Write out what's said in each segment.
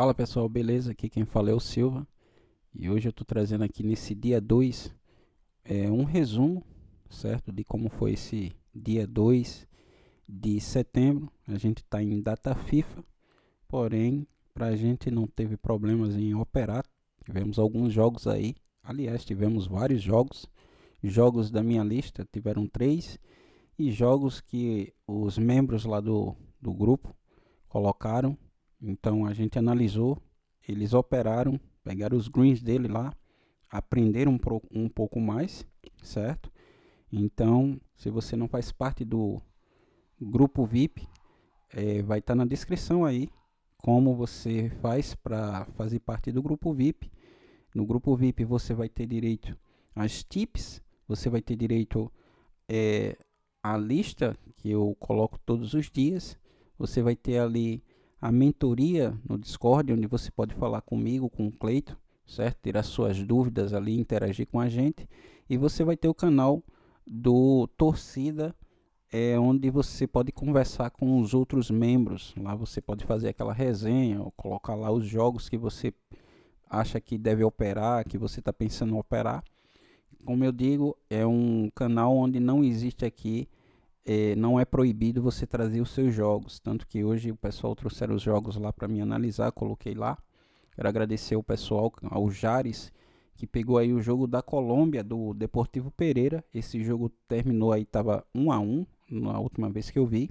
Fala pessoal, beleza? Aqui quem fala é o Silva e hoje eu estou trazendo aqui nesse dia 2 um resumo, certo? De como foi esse dia 2 de setembro. A gente está em data FIFA, porém, para a gente não teve problemas em operar. Tivemos alguns jogos aí, aliás, tivemos vários jogos. Jogos da minha lista tiveram 3 e jogos que os membros lá do grupo colocaram. Então a gente analisou, eles operaram, pegaram os greens dele lá, aprenderam um pouco mais, certo? Então, se você não faz parte do grupo VIP, vai estar na descrição aí como você faz para fazer parte do grupo VIP. No grupo VIP você vai ter direito às tips, você vai ter direito à lista que eu coloco todos os dias, você vai ter ali a mentoria no Discord, onde você pode falar comigo, com o Cleito, certo? Tirar suas dúvidas ali, interagir com a gente. E você vai ter o canal do Torcida, onde você pode conversar com os outros membros. Lá você pode fazer aquela resenha, ou colocar lá os jogos que você acha que deve operar, que você está pensando em operar. Como eu digo, é um canal onde não existe aqui, não é proibido você trazer os seus jogos, tanto que hoje o pessoal trouxeram os jogos lá para mim analisar, coloquei lá. Quero agradecer o pessoal, ao Jares, que pegou aí o jogo da Colômbia, do Deportivo Pereira. Esse jogo terminou aí, estava 1-1 na última vez que eu vi.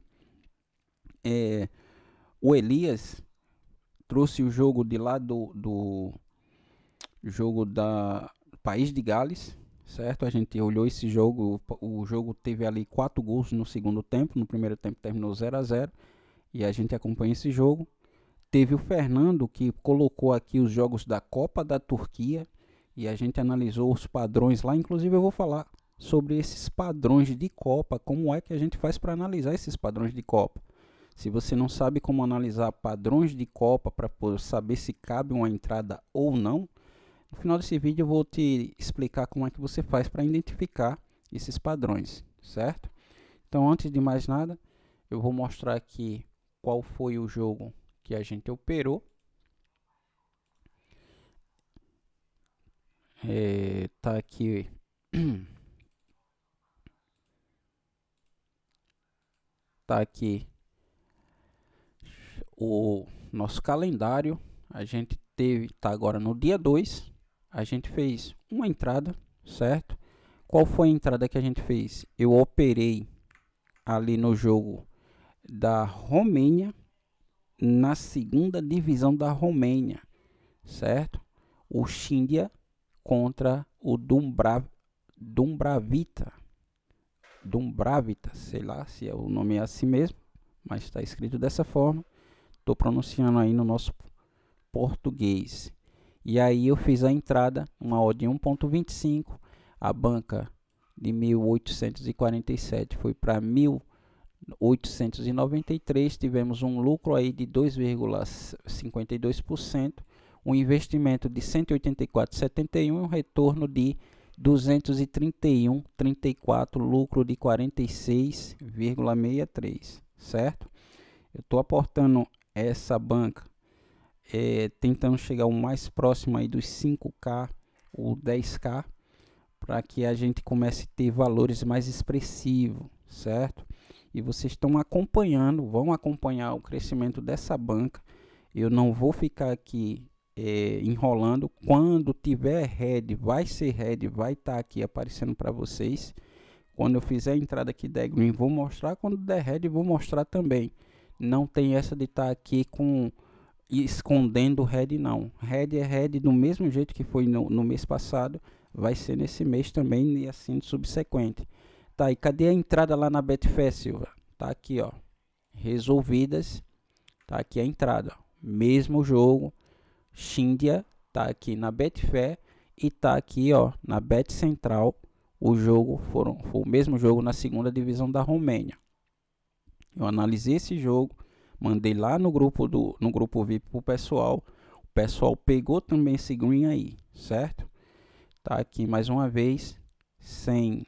O Elias trouxe o jogo de lá do jogo da País de Gales, certo? A gente olhou esse jogo, o jogo teve ali 4 gols no segundo tempo, no primeiro tempo terminou 0-0 e a gente acompanha esse jogo. Teve o Fernando que colocou aqui os jogos da Copa da Turquia e a gente analisou os padrões lá, inclusive eu vou falar sobre esses padrões de Copa, como é que a gente faz para analisar esses padrões de Copa. Se você não sabe como analisar padrões de Copa para saber se cabe uma entrada ou não, no final desse vídeo eu vou te explicar como é que você faz para identificar esses padrões, certo? Então, antes de mais nada, eu vou mostrar aqui qual foi o jogo que a gente operou. Tá aqui tá aqui o nosso calendário. A gente tá agora no dia 2. A gente fez uma entrada, certo? Qual foi a entrada que a gente fez? Eu operei ali no jogo da Romênia, na segunda divisão da Romênia, certo? O Shindia contra o Dumbravita, sei lá se é o nome é assim mesmo, mas está escrito dessa forma. Estou pronunciando aí no nosso português. E aí eu fiz a entrada, uma odd de 1.25, a banca de 1847 foi para 1893, tivemos um lucro aí de 2,52%, um investimento de 184,71 e um retorno de 231,34, lucro de 46,63, certo? Eu estou aportando essa banca, tentando chegar o mais próximo aí dos 5K ou 10K, para que a gente comece a ter valores mais expressivos, certo? E vocês estão acompanhando, vão acompanhar o crescimento dessa banca. Eu não vou ficar aqui enrolando. Quando tiver head, vai ser head, vai estar aqui aparecendo para vocês. Quando eu fizer a entrada aqui da green, vou mostrar. Quando der head, vou mostrar também. Não tem essa de estar aqui com escondendo o head, não. Head é head do mesmo jeito que foi no mês passado, vai ser nesse mês também e assim subsequente. Tá, e cadê a entrada lá na Betfair, Silva? Tá aqui, ó, resolvidas. Tá aqui a entrada, mesmo jogo. Shindia tá aqui na Betfair e tá aqui, ó, na Bet Central. O jogo foi o mesmo jogo na segunda divisão da Romênia. Eu analisei esse jogo, mandei lá no grupo VIP pro pessoal. O pessoal pegou também esse green aí, certo? Tá aqui mais uma vez, sem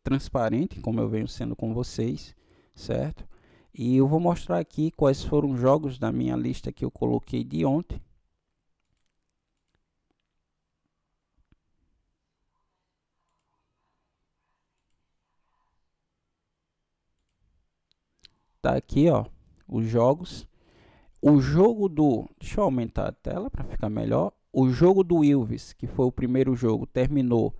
transparente, como eu venho sendo com vocês, certo? E eu vou mostrar aqui quais foram os jogos da minha lista que eu coloquei de ontem. Tá aqui, ó, os jogos. O jogo do... Deixa eu aumentar a tela para ficar melhor. O jogo do Ilves, que foi o primeiro jogo, terminou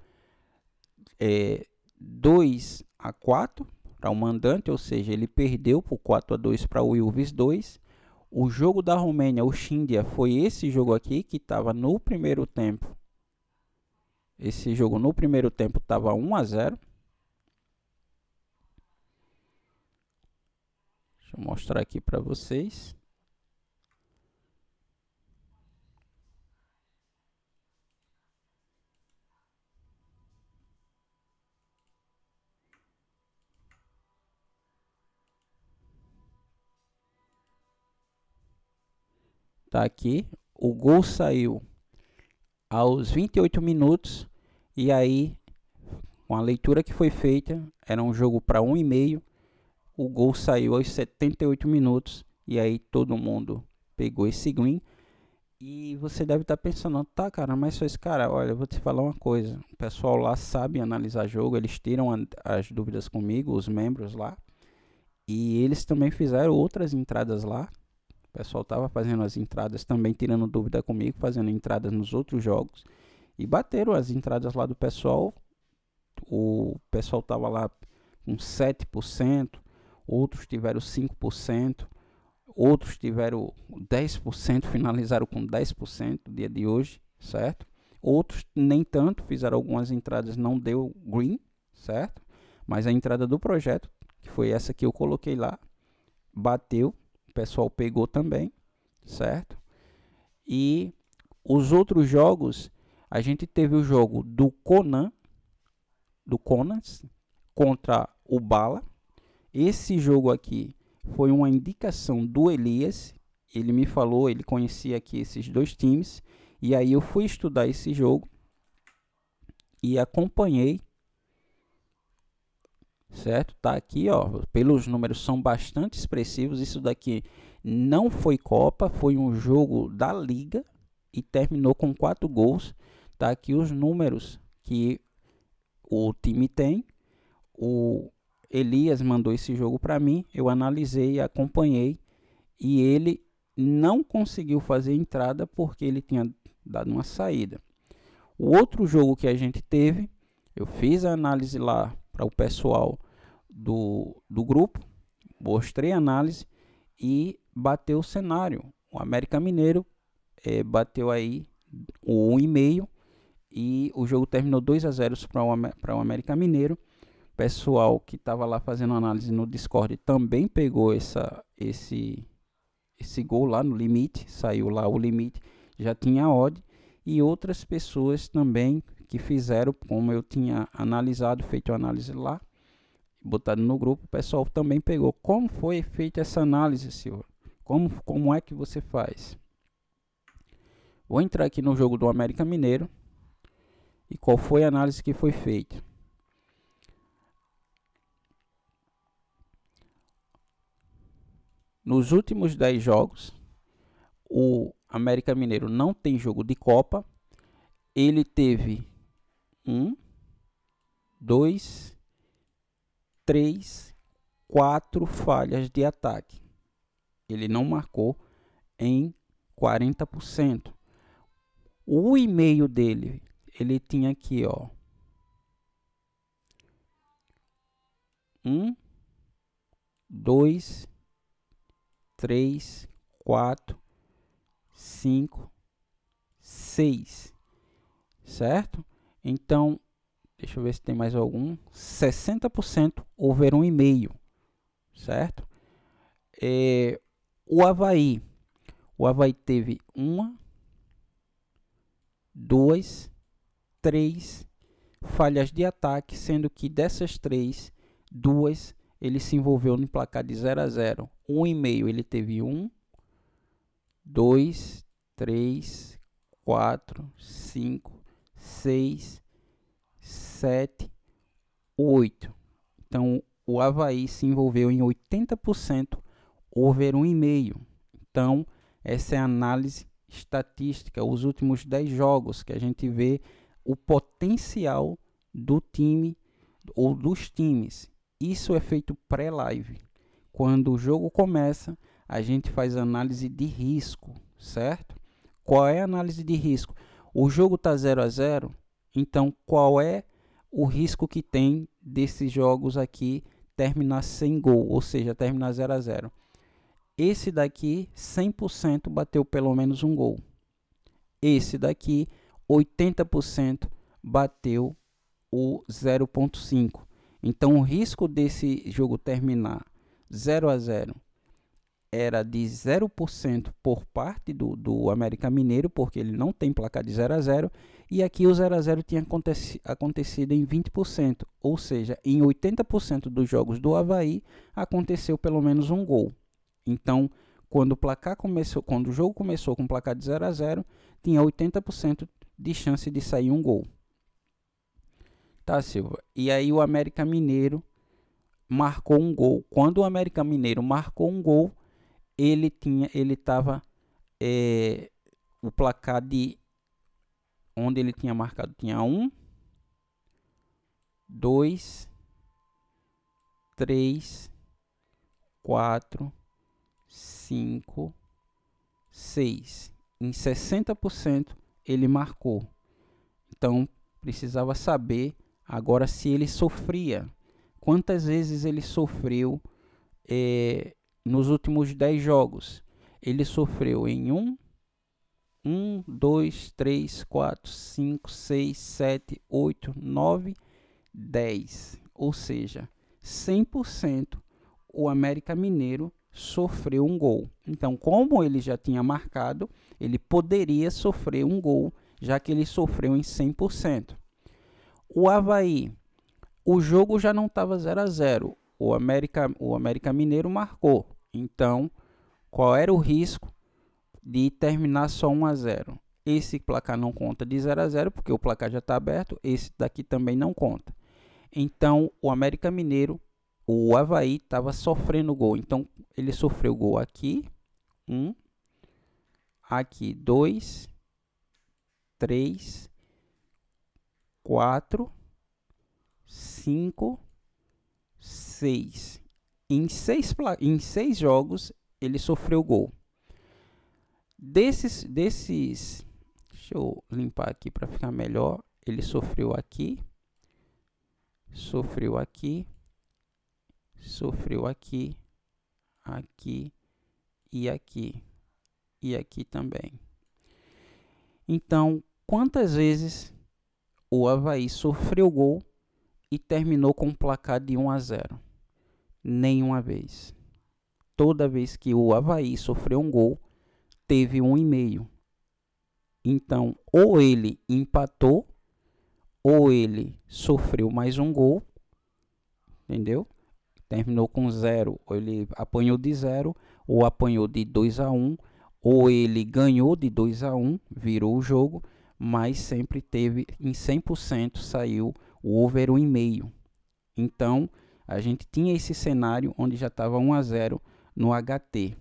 2-4 para o mandante, ou seja, ele perdeu por 4-2 para o Ilves 2. O jogo da Romênia, o Shindia, foi esse jogo aqui que estava no primeiro tempo. Esse jogo no primeiro tempo estava 1-0. Deixa eu mostrar aqui para vocês. Tá aqui. O gol saiu aos 28 minutos. E aí, com a leitura que foi feita, era um jogo para 1,5. O gol saiu aos 78 minutos. E aí todo mundo pegou esse green. E você deve estar pensando, tá, cara, mas só esse cara, olha, eu vou te falar uma coisa. O pessoal lá sabe analisar jogo, eles tiram as dúvidas comigo, os membros lá. E eles também fizeram outras entradas lá. O pessoal estava fazendo as entradas também, tirando dúvida comigo, fazendo entradas nos outros jogos. E bateram as entradas lá do pessoal. O pessoal estava lá com 7%, outros tiveram 5%, outros tiveram 10%, finalizaram com 10% no dia de hoje, certo? Outros nem tanto, fizeram algumas entradas, não deu green, certo? Mas a entrada do projeto, que foi essa que eu coloquei lá, bateu. O pessoal pegou também, certo? E os outros jogos, a gente teve o jogo do Conas contra o Bala. Esse jogo aqui foi uma indicação do Elias. Ele me falou, ele conhecia aqui esses dois times. E aí eu fui estudar esse jogo e acompanhei, certo? Tá aqui, ó, pelos números são bastante expressivos. Isso daqui não foi Copa, foi um jogo da Liga e terminou com 4 gols. Tá aqui os números que o time tem. O Elias mandou esse jogo para mim, eu analisei, acompanhei e ele não conseguiu fazer entrada porque ele tinha dado uma saída. O outro jogo que a gente teve, eu fiz a análise lá para o pessoal do grupo, mostrei a análise e bateu o cenário. O América Mineiro bateu aí o 1,5 e o jogo terminou 2-0 para o América Mineiro. O pessoal que estava lá fazendo análise no Discord também pegou esse gol lá no limite, saiu lá o limite, já tinha odd. E outras pessoas também que fizeram, como eu tinha analisado, feito a análise lá, botado no grupo, o pessoal também pegou. Como foi feita essa análise, senhor? Como é que você faz? Vou entrar aqui no jogo do América Mineiro e qual foi a análise que foi feita. Nos últimos 10 jogos, o América Mineiro não tem jogo de Copa. Ele teve 1, 2, 3, 4 falhas de ataque. Ele não marcou em 40%. O e-mail dele, ele tinha aqui, ó, 1, 2, 3, 4, 5, 6, certo? Então, deixa eu ver se tem mais algum. 60% over 1,5, certo? O Avaí teve 1, 2, 3 falhas de ataque, sendo que dessas 3, 2 ele se envolveu no placar de 0-0. 1,5 ele teve 1, 2, 3, 4, 5, 6, 7, 8. Então o Avaí se envolveu em 80% over 1,5. Então, essa é a análise estatística, os últimos 10 jogos, que a gente vê o potencial do time ou dos times. Isso é feito pré-live. Quando o jogo começa, a gente faz análise de risco, certo? Qual é a análise de risco? O jogo está 0-0, então qual é o risco que tem desses jogos aqui terminar sem gol, ou seja, terminar 0-0? Esse daqui, 100% bateu pelo menos um gol. Esse daqui, 80% bateu o 0,5. Então, o risco desse jogo terminar 0-0 era de 0% por parte do América Mineiro, porque ele não tem placar de 0-0, e aqui o 0-0 tinha acontecido em 20%, ou seja, em 80% dos jogos do Avaí aconteceu pelo menos um gol. Então, quando o jogo começou com placar de 0-0, tinha 80% de chance de sair um gol. Tá, Silva? E aí o América Mineiro marcou um gol. Quando o América Mineiro marcou um gol, ele estava o placar de onde ele tinha marcado tinha 1, 2, 3, 4, 5, 6. Em 60% ele marcou. Então precisava saber agora se ele sofria. Quantas vezes ele sofreu nos últimos 10 jogos? Ele sofreu em 1, 2, 3, 4, 5, 6, 7, 8, 9, 10. Ou seja, 100% o América Mineiro sofreu um gol. Então, como ele já tinha marcado, ele poderia sofrer um gol, já que ele sofreu em 100%. O Avaí, o jogo já não estava 0-0. O América Mineiro marcou. Então, qual era o risco de terminar só 1-0? Esse placar não conta de 0-0, porque o placar já está aberto. Esse daqui também não conta. Então, o América Mineiro, o Avaí, estava sofrendo gol. Então, ele sofreu gol aqui, 1, aqui 2, 3, 4, 5, 6. Em 6 jogos, ele sofreu gol. Desses, deixa eu limpar aqui para ficar melhor. Ele sofreu aqui, sofreu aqui, sofreu aqui, aqui e aqui. E aqui também. Então, quantas vezes o Avaí sofreu gol e terminou com um placar de 1-0? Nenhuma vez. Toda vez que o Avaí sofreu um gol, teve 1,5. Então, ou ele empatou, ou ele sofreu mais um gol, entendeu? Terminou com 0, ou ele apanhou de 0, ou apanhou de 2-1, ou ele ganhou de 2-1, virou o jogo, mas sempre teve, em 100% saiu o over 1,5. Então, a gente tinha esse cenário onde já estava 1-0 no HT.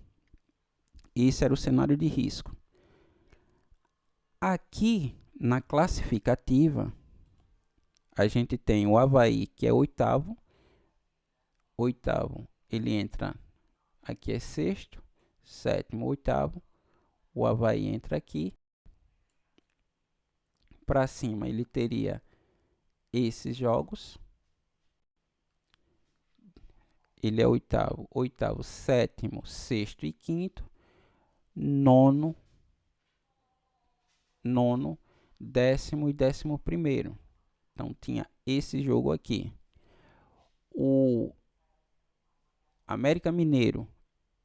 Esse era o cenário de risco. Aqui, na classificativa, a gente tem o Avaí, que é oitavo. Oitavo, ele entra, aqui é sexto, sétimo, oitavo. O Avaí entra aqui. Para cima, ele teria esses jogos. Ele é oitavo, sétimo, sexto e quinto. Nono, décimo e 11º. Então, tinha esse jogo aqui. O América Mineiro,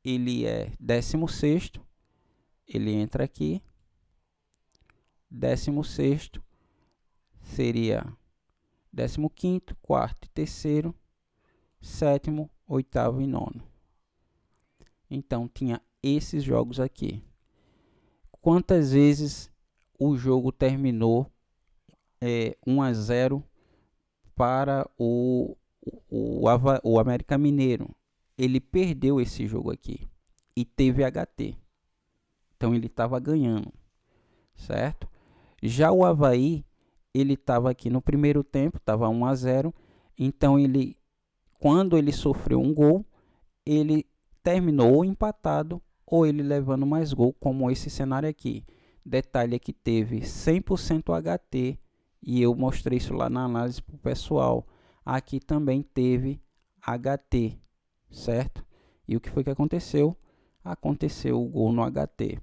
ele é 16º. Ele entra aqui. 16º seria 15º, quarto e terceiro, sétimo, oitavo e nono. Então, tinha esses jogos aqui. Quantas vezes o jogo terminou 1-0 para o América Mineiro? Ele perdeu esse jogo aqui. e teve HT. Então ele estava ganhando, certo? Já o Avaí, ele estava aqui no primeiro tempo, estava 1-0. Então quando ele sofreu um gol, ele terminou ou empatado ou ele levando mais gol, como esse cenário aqui. Detalhe é que teve 100% HT e eu mostrei isso lá na análise para o pessoal. Aqui também teve HT, certo? E o que foi que aconteceu? Aconteceu o gol no HT.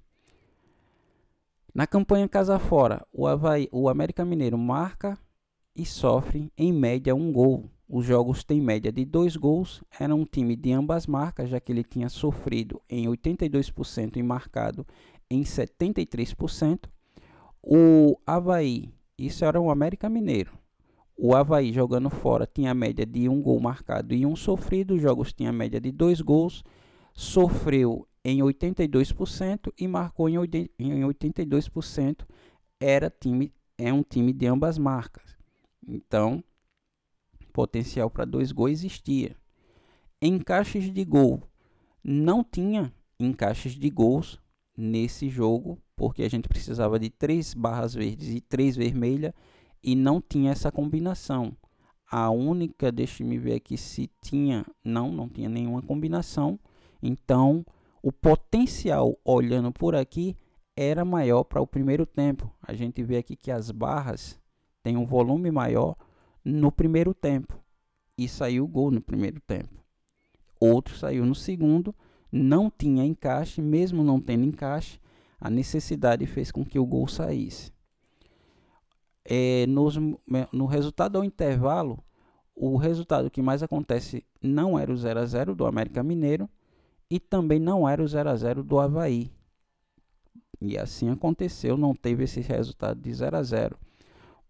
Na campanha casa fora, o América Mineiro marca e sofre em média um gol. Os jogos têm média de 2 gols. Era um time de ambas marcas, já que ele tinha sofrido em 82% e marcado em 73%. O Avaí, isso era o América Mineiro. O Avaí jogando fora tinha a média de 1 gol marcado e 1 sofrido. Os jogos tinham a média de 2 gols. Sofreu em 82% e marcou em 82%. É um time de ambas marcas. Então, potencial para 2 gols existia. Encaixes de gol. Não tinha encaixes de gols nesse jogo, porque a gente precisava de 3 barras verdes e 3 vermelhas e não tinha essa combinação. A única, deixa-me ver aqui se tinha, não tinha nenhuma combinação. Então, o potencial, olhando por aqui, era maior para o primeiro tempo. A gente vê aqui que as barras têm um volume maior no primeiro tempo. E saiu o gol no primeiro tempo. Outro saiu no segundo, não tinha encaixe, mesmo não tendo encaixe, a necessidade fez com que o gol saísse. No resultado ao intervalo, o resultado que mais acontece não era o 0-0 do América Mineiro e também não era o 0-0 do Avaí. E assim aconteceu, não teve esse resultado de 0-0.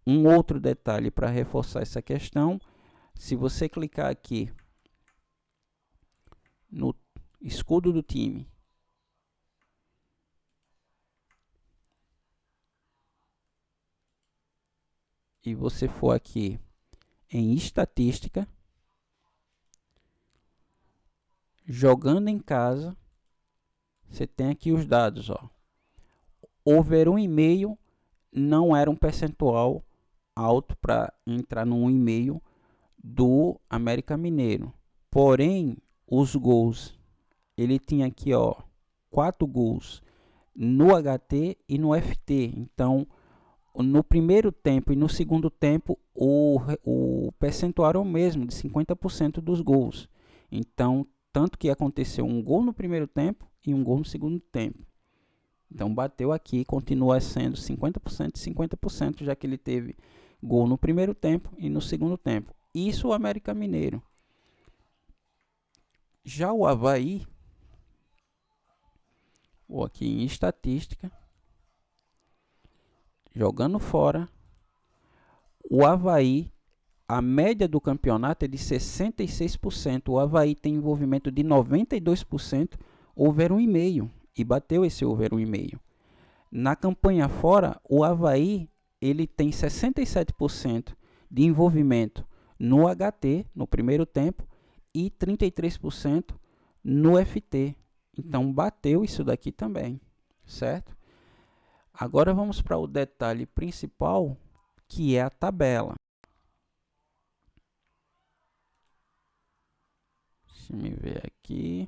Um outro detalhe para reforçar essa questão, se você clicar aqui no escudo do time e você for aqui em estatística, jogando em casa, você tem aqui os dados, ó. Over 1,5 não era um percentual alto para entrar no 1,5 do América Mineiro. Porém, os gols, ele tinha aqui, ó, 4 gols no HT e no FT. Então, no primeiro tempo e no segundo tempo, o percentual era o mesmo, de 50% dos gols. Então, tanto que aconteceu um gol no primeiro tempo e um gol no segundo tempo. Então, bateu aqui, continua sendo 50% e 50%, já que ele teve gol no primeiro tempo e no segundo tempo. Isso o América Mineiro. Já o Avaí, vou aqui em estatística, jogando fora, o Avaí, a média do campeonato é de 66%. O Avaí tem envolvimento de 92%, over 1,5 e bateu esse over 1,5. Na campanha fora, o Avaí ele tem 67% de envolvimento no HT, no primeiro tempo, e 33% no FT. Então, bateu isso daqui também, certo? Agora, vamos para o detalhe principal, que é a tabela. Deixa eu ver aqui.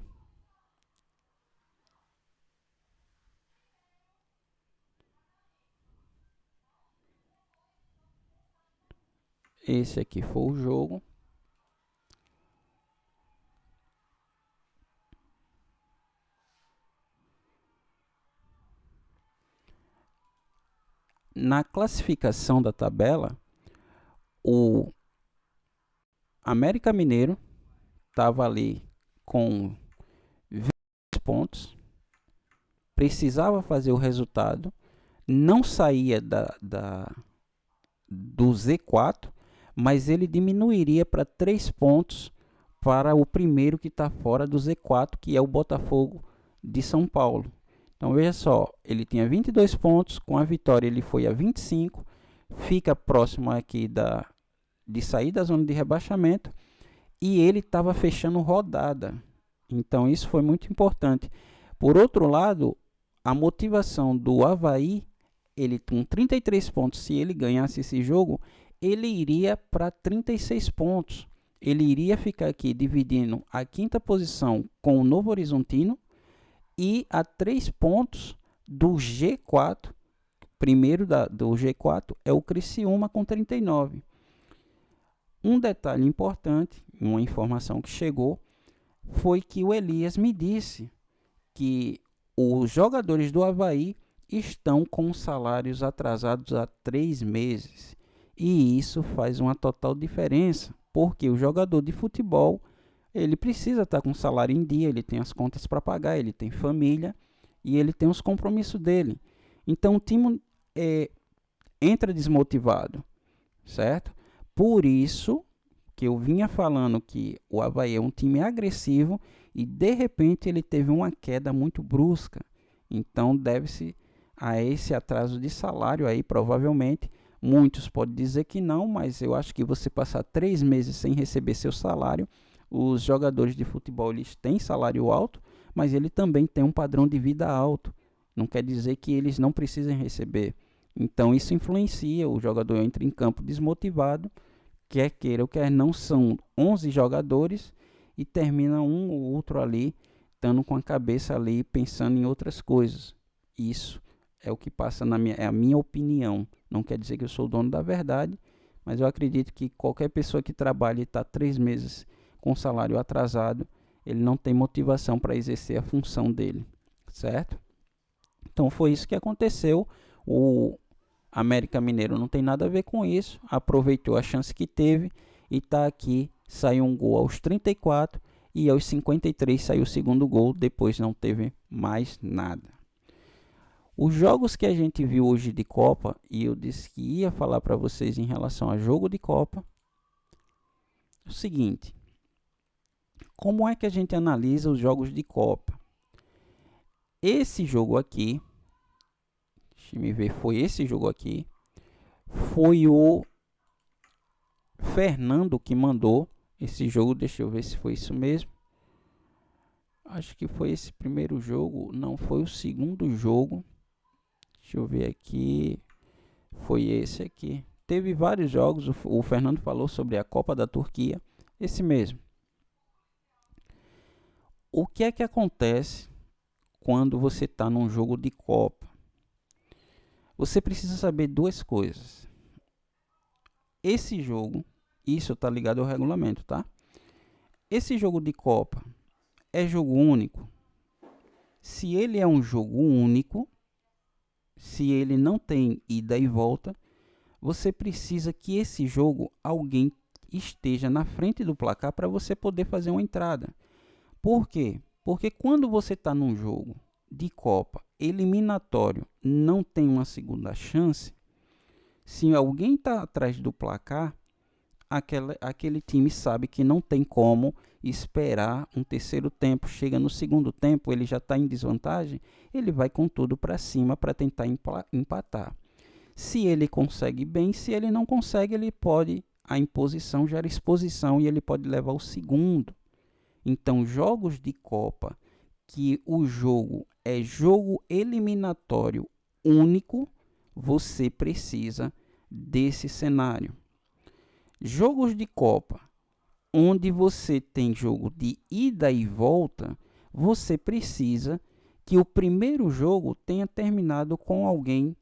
Esse aqui foi o jogo. Na classificação da tabela, o América Mineiro estava ali com 20 pontos, precisava fazer o resultado, não saía do Z4, mas ele diminuiria para 3 pontos para o primeiro que está fora do Z4, que é o Botafogo de São Paulo. Então veja só, ele tinha 22 pontos, com a vitória ele foi a 25, fica próximo aqui de sair da zona de rebaixamento, e ele estava fechando rodada. Então isso foi muito importante, Por outro lado, a motivação do Avaí, ele com 33 pontos, se ele ganhasse esse jogo, ele iria para 36 pontos. Ele iria ficar aqui dividindo a quinta posição com o Novo Horizontino e a 3 pontos do G4. Primeiro do G4 é o Criciúma com 39. Um detalhe importante, uma informação que chegou, foi que o Elias me disse que os jogadores do Avaí estão com salários atrasados há 3 meses. E isso faz uma total diferença, porque o jogador de futebol, ele precisa estar com o salário em dia, ele tem as contas para pagar, ele tem família e ele tem os compromissos dele. Então o time entra desmotivado, certo? Por isso que eu vinha falando que o Avaí é um time agressivo e de repente ele teve uma queda muito brusca. Então deve-se a esse atraso de salário aí, provavelmente. Muitos podem dizer que não, mas eu acho que você passar 3 meses sem receber seu salário, os jogadores de futebol eles têm salário alto, mas ele também tem um padrão de vida alto. Não quer dizer que eles não precisem receber. Então isso influencia, o jogador entra em campo desmotivado, quer queira ou quer não, são 11 jogadores e termina um ou outro ali, estando com a cabeça ali pensando em outras coisas. Isso é o que passa é a minha opinião. Não quer dizer que eu sou o dono da verdade, mas eu acredito que qualquer pessoa que trabalha e está 3 meses com salário atrasado, ele não tem motivação para exercer a função dele, certo? Então foi isso que aconteceu. O América Mineiro não tem nada a ver com isso, aproveitou a chance que teve e está aqui. Saiu um gol aos 34 e aos 53 saiu o segundo gol, depois não teve mais nada. Os jogos que a gente viu hoje de Copa, e eu disse que ia falar para vocês em relação a jogo de Copa, é o seguinte: como é que a gente analisa os jogos de Copa? Esse jogo aqui, deixa eu ver, foi esse jogo aqui, foi o Fernando que mandou esse jogo, deixa eu ver se foi isso mesmo. Acho que foi esse primeiro jogo, não, foi o segundo jogo. Deixa eu ver aqui, foi esse aqui. Teve vários jogos, o Fernando falou sobre a Copa da Turquia, esse mesmo. O que é que acontece quando você está num jogo de Copa? Você precisa saber 2 coisas. Esse jogo, isso está ligado ao regulamento, tá? Esse jogo de Copa é jogo único? Se ele é um jogo único, se ele não tem ida e volta, você precisa que esse jogo alguém esteja na frente do placar para você poder fazer uma entrada. Por quê? Porque quando você está num jogo de Copa eliminatório, não tem uma segunda chance, se alguém está atrás do placar, aquele time sabe que não tem como esperar um terceiro tempo. Chega no segundo tempo, ele já está em desvantagem, ele vai com tudo para cima para tentar empatar. Se ele consegue bem, se ele não consegue, ele pode, a imposição gera exposição e ele pode levar o segundo. Então, jogos de Copa, que o jogo é jogo eliminatório único, você precisa desse cenário. Jogos de Copa, onde você tem jogo de ida e volta, você precisa que o primeiro jogo tenha terminado com alguém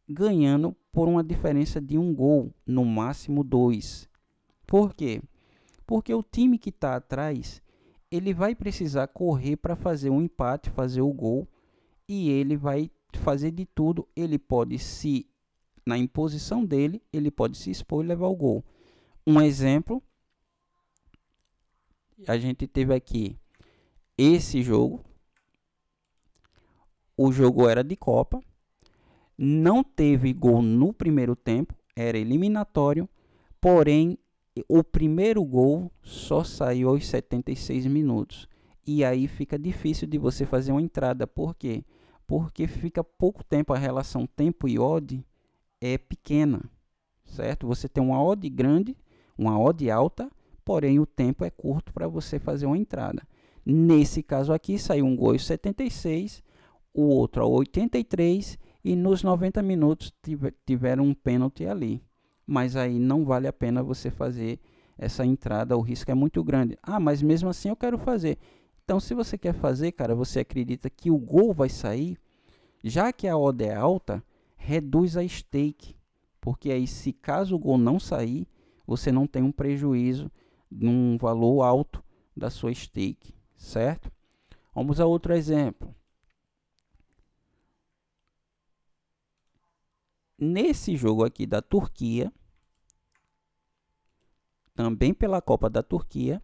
ganhando por uma diferença de 1 gol, no máximo 2. Por quê? Porque o time que está atrás, ele vai precisar correr para fazer um empate, fazer o gol, e ele vai fazer de tudo. Ele pode na imposição dele, ele pode se expor e levar o gol. Um exemplo, a gente teve aqui esse jogo. O jogo era de Copa, não teve gol no primeiro tempo, era eliminatório, porém o primeiro gol só saiu aos 76 minutos. E aí fica difícil de você fazer uma entrada. Por quê? Porque fica pouco tempo, a relação tempo e odd é pequena, certo? Você tem uma odd grande, uma odd alta, porém o tempo é curto para você fazer uma entrada. Nesse caso aqui, saiu um gol aos 76, o outro ao 83 e nos 90 minutos tiveram um pênalti ali. Mas aí não vale a pena você fazer essa entrada, o risco é muito grande. Ah, mas mesmo assim eu quero fazer. Então, se você quer fazer, cara, você acredita que o gol vai sair, já que a odd é alta, reduz a stake. Porque aí, se caso o gol não sair, você não tem um prejuízo num valor alto da sua stake, certo? Vamos a outro exemplo. Nesse jogo aqui da Turquia, também pela Copa da Turquia,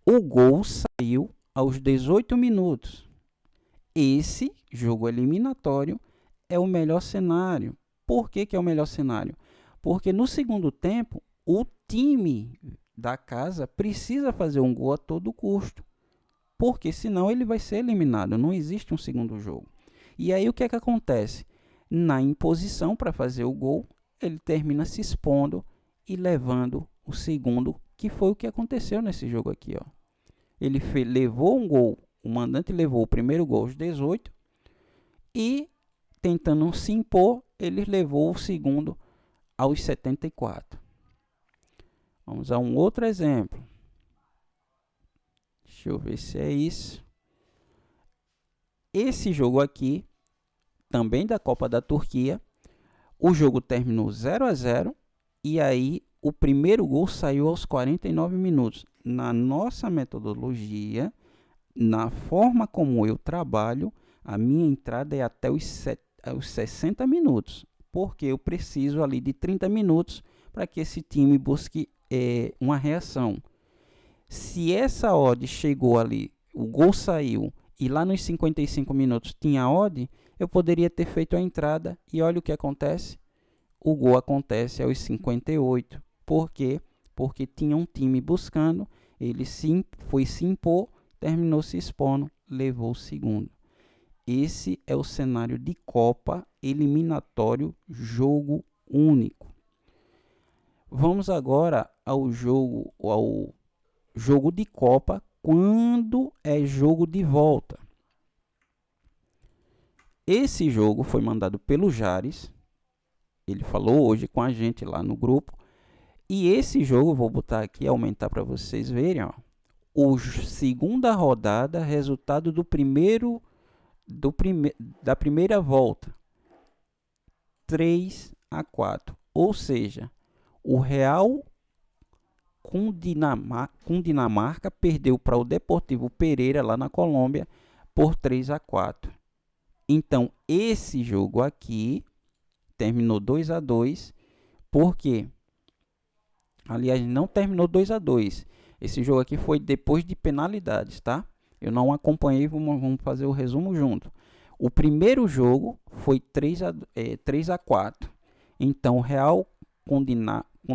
o gol saiu aos 18 minutos. Esse jogo eliminatório é o melhor cenário. Por que é o melhor cenário? Porque no segundo tempo, o time da casa precisa fazer um gol a todo custo. Porque senão ele vai ser eliminado. Não existe um segundo jogo. E aí o que é que acontece? Na imposição para fazer o gol, ele termina se expondo e levando o segundo, que foi o que aconteceu nesse jogo aqui, ó. Ele levou um gol, o mandante levou o primeiro gol aos 18 e, tentando se impor, ele levou o segundo aos 74. Vamos a um outro exemplo. Deixa eu ver se é isso. Esse jogo aqui, também da Copa da Turquia, o jogo terminou 0-0 e aí o primeiro gol saiu aos 49 minutos. Na nossa metodologia, na forma como eu trabalho, a minha entrada é até os 60 minutos, porque eu preciso ali de 30 minutos para que esse time busque uma reação. Se essa odd chegou ali, o gol saiu e lá nos 55 minutos tinha odd, eu poderia ter feito a entrada e olha o que acontece. O gol acontece aos 58. Por quê? Porque tinha um time buscando, ele foi se impor, terminou se expondo, levou o segundo. Esse é o cenário de Copa eliminatório, jogo único. Vamos agora ao jogo de Copa quando é jogo de volta. Esse jogo foi mandado pelo Jares. Ele falou hoje com a gente lá no grupo. E esse jogo, vou botar aqui, aumentar para vocês verem, ó. Segunda rodada, resultado da primeira volta, 3-4. Ou seja, o Real com Dinamarca perdeu para o Deportivo Pereira, lá na Colômbia, por 3-4. Então, esse jogo aqui terminou 2-2. Por quê? Aliás, não terminou 2-2. Esse jogo aqui foi depois de penalidades, tá? Eu não acompanhei, vamos fazer o resumo junto. O primeiro jogo foi 3-4. Então, o Real com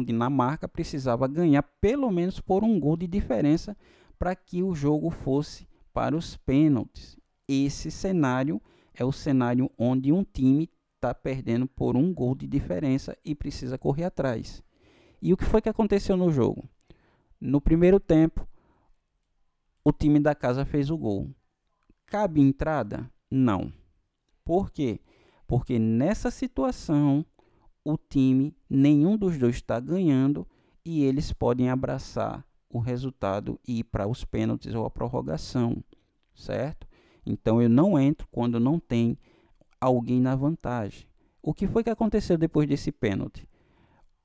Dinamarca precisava ganhar pelo menos por um gol de diferença para que o jogo fosse para os pênaltis. Esse cenário é o cenário onde um time está perdendo por um gol de diferença e precisa correr atrás. E o que foi que aconteceu no jogo? No primeiro tempo, o time da casa fez o gol. Cabe entrada? Não. Por quê? Porque nessa situação, o time, nenhum dos dois está ganhando e eles podem abraçar o resultado e ir para os pênaltis ou a prorrogação, certo? Então, eu não entro quando não tem alguém na vantagem. O que foi que aconteceu depois desse pênalti?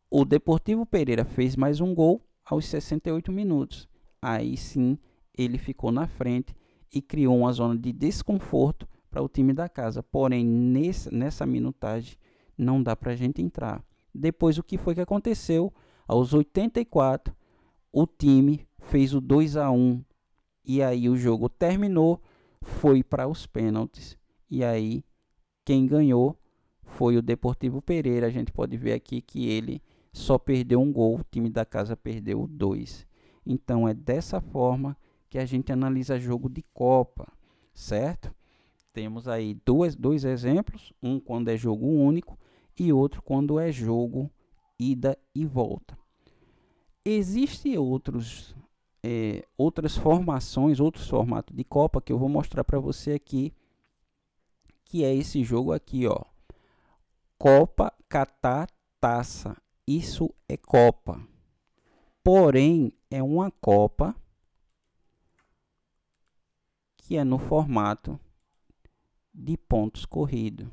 O Deportivo Pereira fez mais um gol aos 68 minutos. Aí sim, ele ficou na frente e criou uma zona de desconforto para o time da casa. Porém, nessa minutagem, não dá para a gente entrar. Depois, o que foi que aconteceu? Aos 84, o time fez o 2-1. E aí o jogo terminou, foi para os pênaltis. E aí, quem ganhou foi o Deportivo Pereira. A gente pode ver aqui que ele só perdeu um gol, o time da casa perdeu 2. Então, é dessa forma que a gente analisa jogo de Copa, certo? Temos aí dois exemplos, um quando é jogo único e outro quando é jogo ida e volta. Existem outros outras formações, outros formatos de Copa que eu vou mostrar para você aqui, que é esse jogo aqui, ó. Copa Catar Taça. Isso é Copa. Porém, é uma Copa que é no formato de pontos corridos.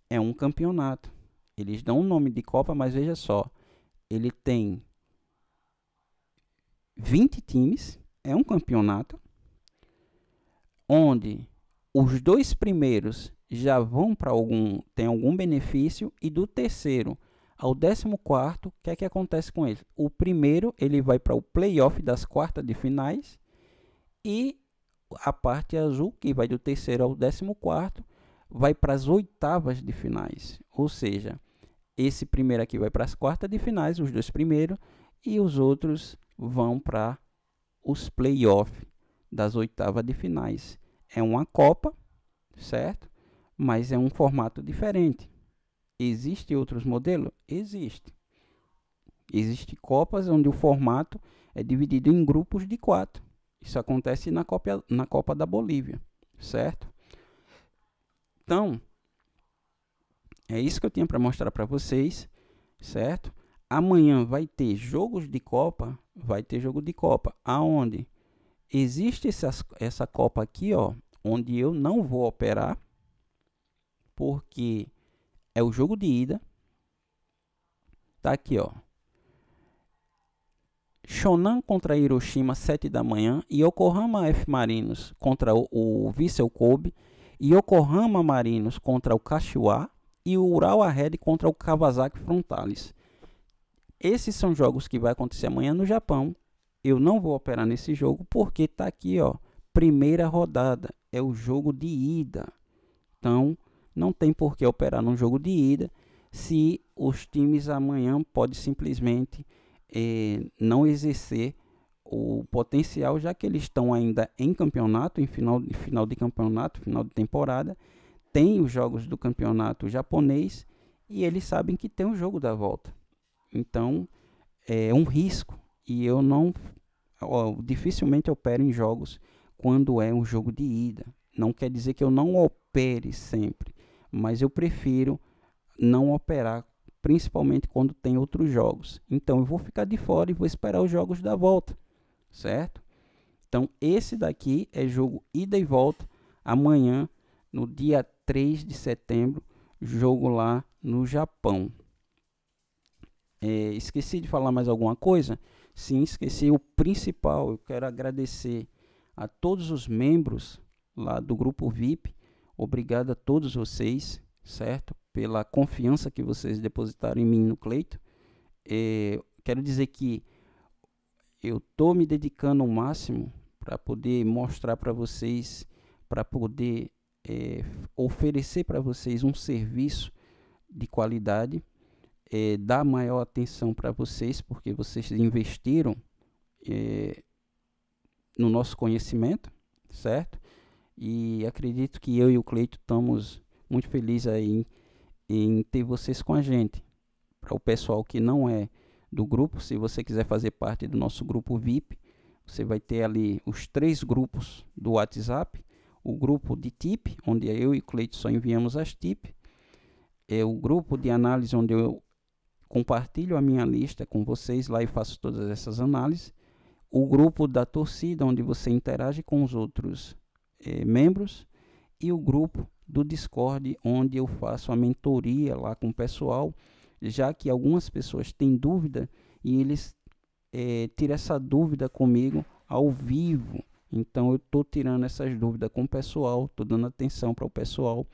É um campeonato. Eles dão o nome de Copa, mas veja só. Ele tem 20 times. É um campeonato onde os 2 primeiros já vão para tem algum benefício, e do terceiro ao 14º, o que é que acontece com ele? O primeiro, ele vai para o playoff das quartas de finais, e a parte azul, que vai do terceiro ao 14º, vai para as oitavas de finais. Ou seja, esse primeiro aqui vai para as quartas de finais, os 2 primeiros, e os outros vão para os playoffs das oitavas de finais. É uma Copa, certo? Mas é um formato diferente. Existem outros modelos? Existe. Existem Copas onde o formato é dividido em grupos de 4. Isso acontece na Copa da Bolívia, certo? Então, é isso que eu tinha para mostrar para vocês, certo? Amanhã vai ter jogos de Copa, vai ter jogo de Copa, aonde existe essa Copa aqui, ó, onde eu não vou operar, porque é o jogo de ida. Tá aqui, ó. Shonan contra Hiroshima, 7 da manhã. Yokohama F Marinos contra o Vissel Kobe. Yokohama Marinos contra o Kashiwa. E o Urawa Red contra o Kawasaki Frontales. Esses são jogos que vai acontecer amanhã no Japão. Eu não vou operar nesse jogo porque tá aqui, ó. Primeira rodada. É o jogo de ida. Então, não tem por que operar num jogo de ida se os times amanhã podem simplesmente não exercer o potencial, já que eles estão ainda em campeonato, em final de campeonato, final de temporada. Tem os jogos do campeonato japonês e eles sabem que tem o jogo da volta. Então, é um risco, e eu dificilmente opero em jogos quando é um jogo de ida. Não quer dizer que eu não opere sempre, mas eu prefiro não operar, principalmente quando tem outros jogos. Então eu vou ficar de fora e vou esperar os jogos da volta, certo? Então esse daqui é jogo ida e volta, amanhã, no dia 3 de setembro, jogo lá no Japão. Esqueci de falar mais alguma coisa? Sim, esqueci o principal. Eu quero agradecer a todos os membros lá do grupo VIP. Obrigado a todos vocês, certo? Pela confiança que vocês depositaram em mim, no Cleito. Quero dizer que eu estou me dedicando ao máximo para poder mostrar para vocês, para poder oferecer para vocês um serviço de qualidade, dar maior atenção para vocês, porque vocês investiram no nosso conhecimento, certo? E acredito que eu e o Cleito estamos muito felizes aí em ter vocês com a gente. Para o pessoal que não é do grupo, se você quiser fazer parte do nosso grupo VIP, você vai ter ali os 3 grupos do WhatsApp. O grupo de tip, onde eu e o Cleito só enviamos as tip. O grupo de análise, onde eu compartilho a minha lista com vocês lá e faço todas essas análises. O grupo da torcida, onde você interage com os outros membros, e o grupo do Discord, onde eu faço a mentoria lá com o pessoal, já que algumas pessoas têm dúvida e eles tiram essa dúvida comigo ao vivo. Então eu estou tirando essas dúvidas com o pessoal, estou dando atenção para o pessoal,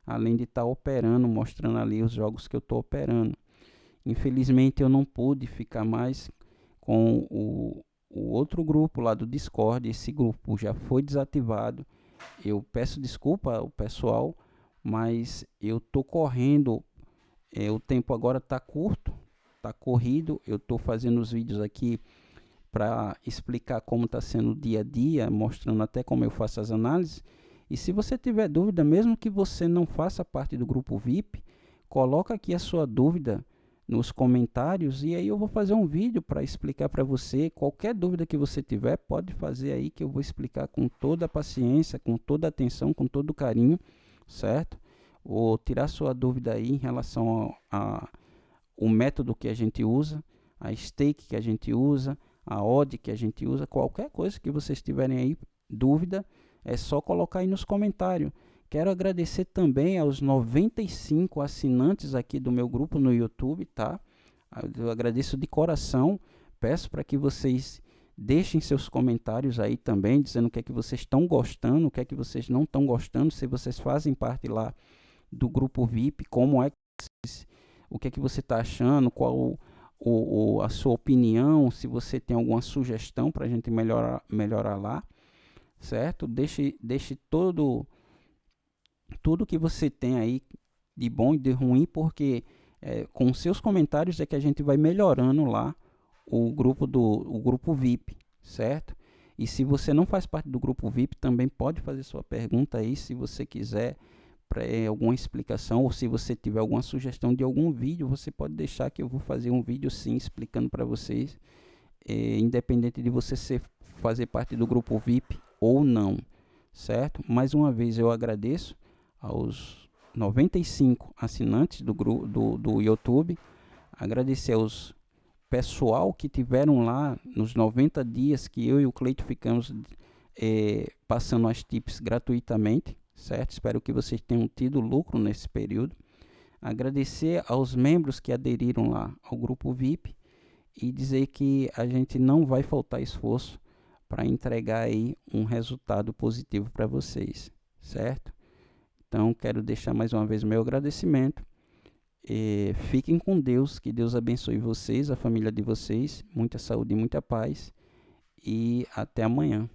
além de estar operando, mostrando ali os jogos que eu estou operando. Infelizmente eu não pude ficar mais com o outro grupo lá do Discord. Esse grupo já foi desativado. Eu peço desculpa ao pessoal, mas eu tô correndo, o tempo agora está curto, está corrido. Eu estou fazendo os vídeos aqui para explicar como está sendo o dia a dia, mostrando até como eu faço as análises. E se você tiver dúvida, mesmo que você não faça parte do grupo VIP, coloca aqui a sua dúvida nos comentários, e aí eu vou fazer um vídeo para explicar para você. Qualquer dúvida que você tiver, pode fazer aí que eu vou explicar com toda a paciência, com toda a atenção, com todo o carinho, certo? Ou tirar sua dúvida aí em relação ao método que a gente usa, a stake que a gente usa, a odd que a gente usa, qualquer coisa que vocês tiverem aí dúvida, é só colocar aí nos comentários. Quero agradecer também aos 95 assinantes aqui do meu grupo no YouTube, tá? Eu agradeço de coração. Peço para que vocês deixem seus comentários aí também, dizendo o que é que vocês estão gostando, o que é que vocês não estão gostando, se vocês fazem parte lá do grupo VIP, como é que vocês, o que é que você está achando, qual a sua opinião, se você tem alguma sugestão para a gente melhorar lá, certo? Deixe tudo que você tem aí de bom e de ruim, porque com seus comentários é que a gente vai melhorando lá o grupo VIP, certo? E se você não faz parte do grupo VIP, também pode fazer sua pergunta aí, se você quiser alguma explicação, ou se você tiver alguma sugestão de algum vídeo, você pode deixar que eu vou fazer um vídeo sim explicando para vocês, independente de você fazer parte do grupo VIP ou não, certo? Mais uma vez eu agradeço aos 95 assinantes do YouTube, agradecer aos pessoal que tiveram lá nos 90 dias que eu e o Cleito ficamos passando as tips gratuitamente, certo? Espero que vocês tenham tido lucro nesse período. Agradecer aos membros que aderiram lá ao grupo VIP e dizer que a gente não vai faltar esforço para entregar aí um resultado positivo para vocês, certo? Então, quero deixar mais uma vez meu agradecimento. Fiquem com Deus, que Deus abençoe vocês, a família de vocês, muita saúde e muita paz, e até amanhã.